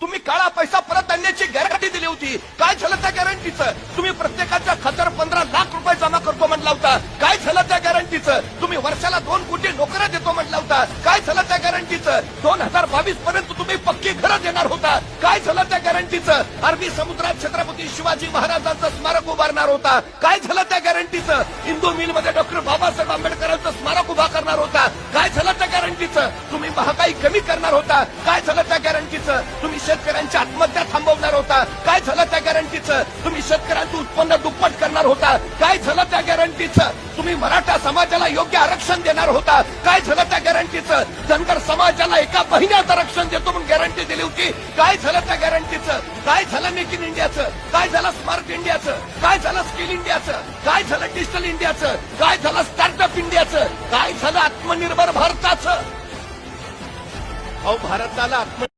तुम्ही काळा पैसा परत आणण्याची गॅरंटी दिली होती. काय झालं त्या गॅरंटीचं? तुम्ही प्रत्येकाच्या खात्यावर 15 लाख रुपये जमा करतो म्हटला होता. काय झालं त्या गॅरंटीचं? तुम्ही वर्षाला 2 कोटी नोकऱ्या देतो म्हटला होता. काय झालं त्या गॅरंटीचं? 2022 पर्यंत तुम्ही पक्की घरं देणार होता. काय झालं त्या गॅरंटीचं? अरबी समुद्रात छत्रपती शिवाजी महाराजांचं स्मारक उभारणार होता. काय झालं त्या गॅरंटीचं? हिंदू मिलमध्ये डॉक्टर बाबासाहेब आंबेडकरांचं स्मारक उभा करणार होता. काय झालं त्या गॅरंटीचं? तुम्ही महागाई कमी करणार होता. काय झालं त्या गॅरंटीचं? तुम्ही शेतकऱ्यांची आत्महत्या थांबवणार होता. काय झालं त्या गॅरंटीचं? तुम्ही शेतकऱ्यांचं उत्पन्न दुप्पट करणार होता. काय झालं त्या गॅरंटीचं? तुम्ही मराठा समाजाला योग्य आरक्षण देणार होता. काय झालं त्या गॅरंटीचं? धनगर समाजाला 1 महिन्यात आरक्षण देतो म्हणून गॅरंटी दिली होती. काय झालं त्या गॅरंटीचं? काय झालं मेक इन इंडियाचं? काय झालं स्मार्ट इंडियाचं? काय झालं स्किल इंडियाचं? काय झालं डिजिटल इंडियाचं? काय झालं स्टार्टअप इंडियाचं? काय झालं आत्मनिर्भर भारताचं? अहो, भारताला